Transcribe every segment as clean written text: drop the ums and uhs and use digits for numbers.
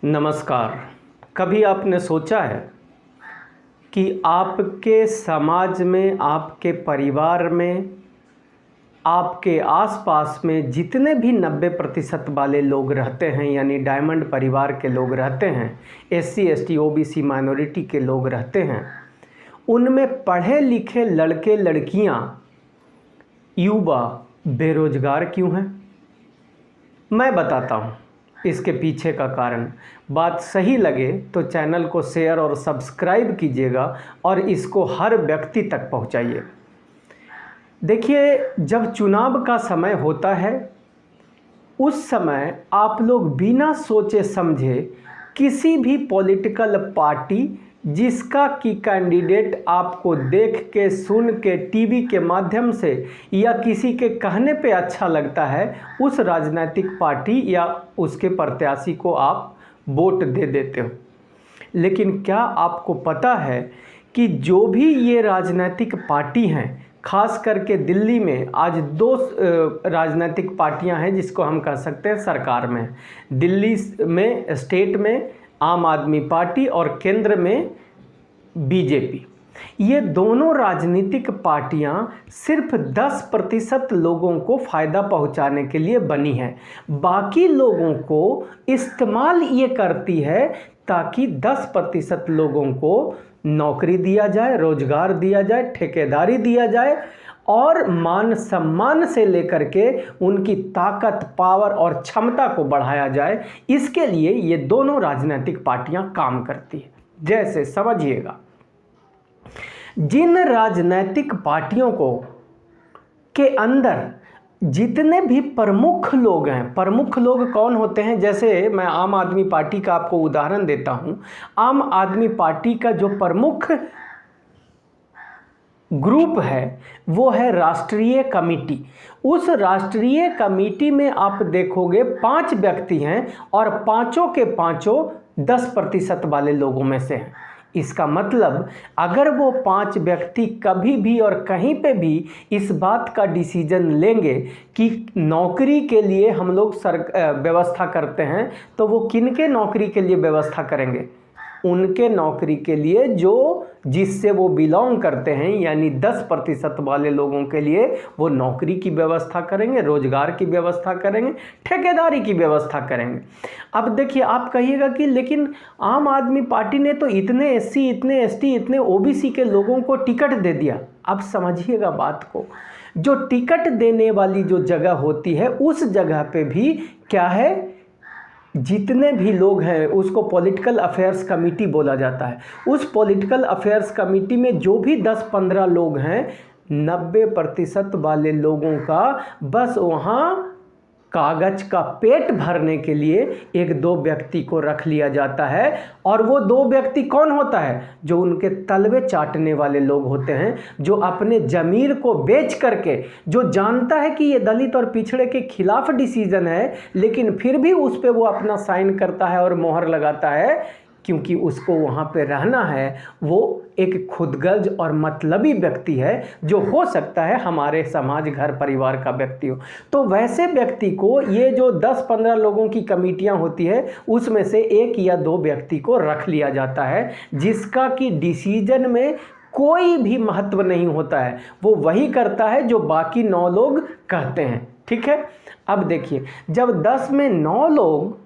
नमस्कार। कभी आपने सोचा है कि आपके समाज में, आपके परिवार में, आपके आसपास में जितने भी 90% वाले लोग रहते हैं, यानी डायमंड परिवार के लोग रहते हैं, SC ST OBC माइनॉरिटी के लोग रहते हैं, उनमें पढ़े लिखे लड़के लड़कियां, युवा बेरोजगार क्यों हैं? मैं बताता हूँ इसके पीछे का कारण। बात सही लगे तो चैनल को शेयर और सब्सक्राइब कीजिएगा और इसको हर व्यक्ति तक पहुंचाइए। देखिए, जब चुनाव का समय होता है उस समय आप लोग बिना सोचे समझे किसी भी पॉलिटिकल पार्टी जिसका कि कैंडिडेट आपको देख के, सुन के, टीवी के माध्यम से या किसी के कहने पे अच्छा लगता है, उस राजनीतिक पार्टी या उसके प्रत्याशी को आप वोट दे देते हो। लेकिन क्या आपको पता है कि जो भी ये राजनीतिक पार्टी हैं, खास करके दिल्ली में आज दो राजनीतिक पार्टियां हैं जिसको हम कह सकते हैं सरकार में। दिल्ली में, स्टेट में आम आदमी पार्टी और केंद्र में बीजेपी। ये दोनों राजनीतिक पार्टियां सिर्फ 10% लोगों को फ़ायदा पहुंचाने के लिए बनी हैं। बाकी लोगों को इस्तेमाल ये करती है ताकि 10% लोगों को नौकरी दिया जाए, रोजगार दिया जाए, ठेकेदारी दिया जाए और मान सम्मान से लेकर के उनकी ताकत, पावर और क्षमता को बढ़ाया जाए। इसके लिए ये दोनों राजनीतिक पार्टियां काम करती है। जैसे समझिएगा, जिन राजनीतिक पार्टियों को के अंदर जितने भी प्रमुख लोग हैं, प्रमुख लोग कौन होते हैं? जैसे मैं आम आदमी पार्टी का आपको उदाहरण देता हूं। आम आदमी पार्टी का जो प्रमुख ग्रुप है वो है राष्ट्रीय कमेटी। उस राष्ट्रीय कमेटी में आप देखोगे 5 व्यक्ति हैं और पांचों के पांचों 10% वाले लोगों में से हैं। इसका मतलब अगर वो 5 व्यक्ति कभी भी और कहीं पे भी इस बात का डिसीजन लेंगे कि नौकरी के लिए हम लोग व्यवस्था करते हैं, तो वो किनके नौकरी के लिए व्यवस्था करेंगे? उनके नौकरी के लिए जो जिससे वो बिलोंग करते हैं, यानी 10% वाले लोगों के लिए वो नौकरी की व्यवस्था करेंगे, रोजगार की व्यवस्था करेंगे, ठेकेदारी की व्यवस्था करेंगे। अब देखिए, आप कहिएगा कि लेकिन आम आदमी पार्टी ने तो इतने SC, इतने ST, इतने OBC के लोगों को टिकट दे दिया। अब समझिएगा बात को, जो टिकट देने वाली जो जगह होती है उस जगह पे भी क्या है, जितने भी लोग हैं उसको पॉलिटिकल अफेयर्स कमेटी बोला जाता है। उस पॉलिटिकल अफेयर्स कमेटी में जो भी 10-15 लोग हैं, 90% वाले लोगों का बस वहाँ कागज का पेट भरने के लिए 1-2 व्यक्ति को रख लिया जाता है। और वो 2 व्यक्ति कौन होता है? जो उनके तलवे चाटने वाले लोग होते हैं, जो अपने ज़मीर को बेच करके, जो जानता है कि ये दलित और पिछड़े के खिलाफ डिसीजन है, लेकिन फिर भी उस पर वो अपना साइन करता है और मोहर लगाता है, क्योंकि उसको वहाँ पे रहना है। वो एक खुदगर्ज और मतलबी व्यक्ति है, जो हो सकता है हमारे समाज, घर परिवार का व्यक्ति हो। तो वैसे व्यक्ति को ये जो 10-15 लोगों की कमेटियाँ होती है उसमें से 1 या 2 व्यक्ति को रख लिया जाता है, जिसका कि डिसीजन में कोई भी महत्व नहीं होता है। वो वही करता है जो बाकी 9 लोग कहते हैं। ठीक है, अब देखिए, जब 10 में 9 लोग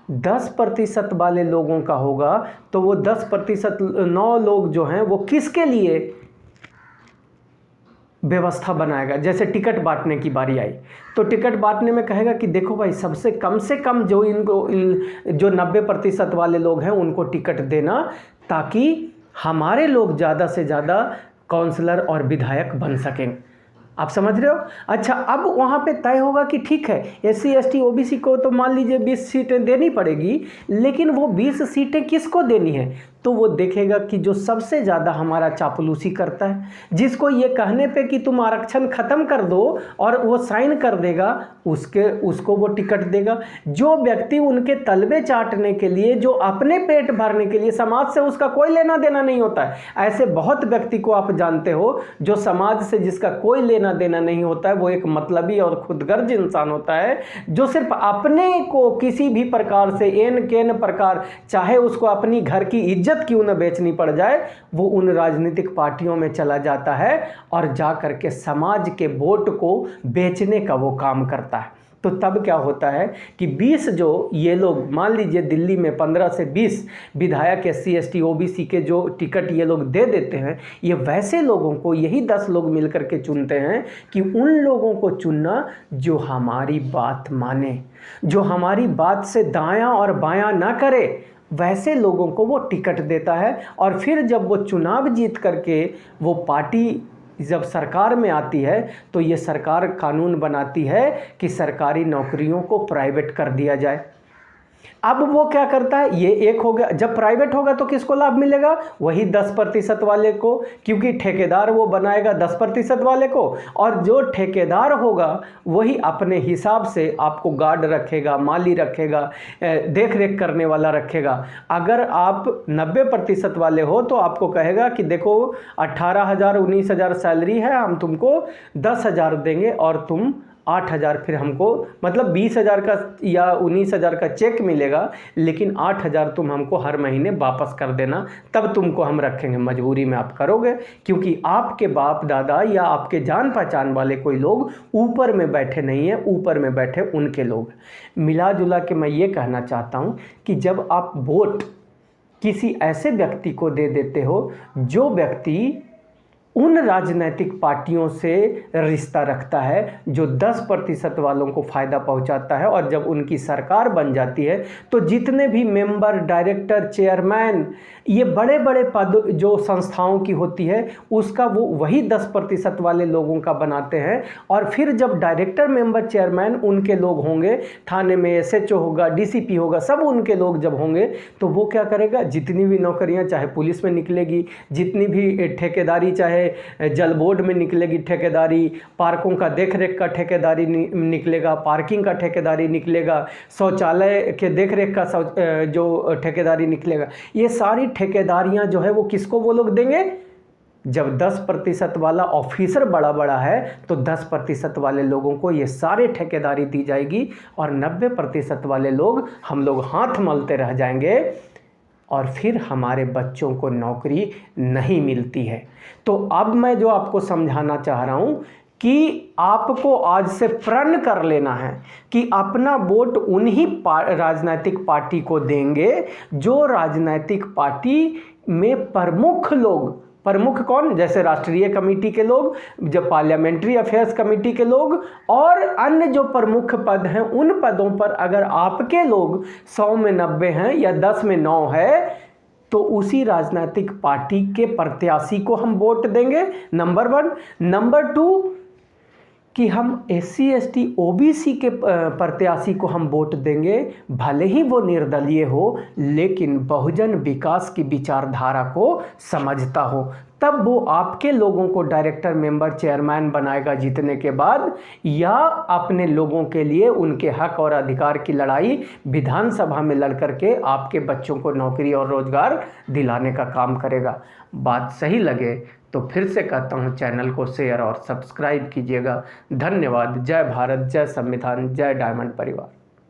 10% वाले लोगों का होगा, तो वो 10% 9 लोग जो हैं वो किसके लिए व्यवस्था बनाएगा? जैसे टिकट बांटने की बारी आई तो टिकट बांटने में कहेगा कि देखो भाई, सबसे कम से कम जो जो 90% वाले लोग हैं उनको टिकट देना, ताकि हमारे लोग ज़्यादा से ज़्यादा काउंसलर और विधायक बन सकें। आप समझ रहे हो? अच्छा, अब वहाँ पे तय होगा कि ठीक है, SC ST OBC को तो मान लीजिए 20 सीटें देनी पड़ेगी, लेकिन वो 20 सीटें किसको देनी है? तो वो देखेगा कि जो सबसे ज़्यादा हमारा चापलूसी करता है, जिसको ये कहने पे कि तुम आरक्षण ख़त्म कर दो और वो साइन कर देगा, उसको वो टिकट देगा। जो व्यक्ति उनके तलबे चाटने के लिए, जो अपने पेट भरने के लिए, समाज से उसका कोई लेना देना नहीं होता है, ऐसे बहुत व्यक्ति को आप जानते हो जो समाज से जिसका कोई लेना देना नहीं होता है, वो एक मतलबी और खुदगर्ज इंसान होता है, जो सिर्फ अपने को किसी भी प्रकार से एन केन प्रकार, चाहे उसको अपनी घर की इज्जत क्यों न बेचनी पड़ जाए, वो उन राजनीतिक पार्टियों में चला जाता है और जा करके समाज के वोट को बेचने का वो काम करता है। तो तब क्या होता है कि 20 जो ये लोग, मान लीजिए दिल्ली में 15 से 20 विधायक SC ST OBC के जो टिकट ये लोग दे देते हैं, ये वैसे लोगों को यही 10 लोग मिलकर के चुनते हैं कि उन लोगों को चुनना जो हमारी बात माने, जो हमारी बात से दायां और बायां ना करे, वैसे लोगों को वो टिकट देता है। और फिर जब वो चुनाव जीत करके वो पार्टी जब सरकार में आती है, तो ये सरकार कानून बनाती है कि सरकारी नौकरियों को प्राइवेट कर दिया जाए। अब वो क्या करता है, ये एक हो गया। जब प्राइवेट होगा तो किसको लाभ मिलेगा? वही 10% वाले को, क्योंकि ठेकेदार वो बनाएगा 10% वाले को, और जो ठेकेदार होगा वही अपने हिसाब से आपको गार्ड रखेगा, माली रखेगा, देख रेख करने वाला रखेगा। अगर आप 90% वाले हो तो आपको कहेगा कि देखो 18,000 19,000 सैलरी है, हम तुमको 10,000 देंगे और तुम 8,000 फिर हमको, मतलब 20,000 का या 19,000 का चेक मिलेगा, लेकिन 8,000 तुम हमको हर महीने वापस कर देना, तब तुमको हम रखेंगे। मजबूरी में आप करोगे, क्योंकि आपके बाप दादा या आपके जान पहचान वाले कोई लोग ऊपर में बैठे नहीं हैं, ऊपर में बैठे उनके लोग। मिला जुला के मैं ये कहना चाहता हूँ कि जब आप वोट किसी ऐसे व्यक्ति को दे देते हो जो व्यक्ति उन राजनीतिक पार्टियों से रिश्ता रखता है, जो 10% वालों को फ़ायदा पहुंचाता है, और जब उनकी सरकार बन जाती है तो जितने भी मेंबर, डायरेक्टर, चेयरमैन, ये बड़े बड़े पद जो संस्थाओं की होती है, उसका वो वही 10% वाले लोगों का बनाते हैं। और फिर जब डायरेक्टर, मेंबर, चेयरमैन उनके लोग होंगे, थाने में SHO होगा, DCP होगा, सब उनके लोग जब होंगे, तो वो क्या करेगा, जितनी भी नौकरियां चाहे पुलिस में निकलेगी, जितनी भी ठेकेदारी चाहे जल बोर्ड में निकलेगी ठेकेदारी, पार्कों का देखरेख का ठेकेदारी निकलेगा, पार्किंग का ठेकेदारी निकलेगा, शौचालय के देखरेख का जो ठेकेदारी निकलेगा, ये सारी ठेकेदारियां जो है वो किसको वो लोग देंगे? जब 10% वाला ऑफिसर बड़ा बड़ा है तो 10% वाले लोगों को ये सारे ठेकेदारी दी जाएगी, और 90% वाले लोग, हम लोग हाथ मलते रह जाएंगे, और फिर हमारे बच्चों को नौकरी नहीं मिलती है। तो अब मैं जो आपको समझाना चाह रहा हूँ कि आपको आज से प्रण कर लेना है कि अपना वोट उन्हीं राजनीतिक पार्टी को देंगे जो राजनीतिक पार्टी में प्रमुख लोग, प्रमुख कौन, जैसे राष्ट्रीय कमेटी के लोग, जब पार्लियामेंट्री अफेयर्स कमेटी के लोग, और अन्य जो प्रमुख पद हैं, उन पदों पर अगर आपके लोग 100 में 90 हैं या 10 में 9 है, तो उसी राजनीतिक पार्टी के प्रत्याशी को हम वोट देंगे, नंबर 1। नंबर 2 कि हम SC ST OBC के प्रत्याशी को हम वोट देंगे, भले ही वो निर्दलीय हो, लेकिन बहुजन विकास की विचारधारा को समझता हो, तब वो आपके लोगों को डायरेक्टर, मेंबर, चेयरमैन बनाएगा जीतने के बाद, या अपने लोगों के लिए उनके हक और अधिकार की लड़ाई विधानसभा में लड़ करके आपके बच्चों को नौकरी और रोजगार दिलाने का काम करेगा। बात सही लगे तो फिर से कहता हूँ, चैनल को शेयर और सब्सक्राइब कीजिएगा। धन्यवाद। जय भारत, जय संविधान, जय डायमंड परिवार।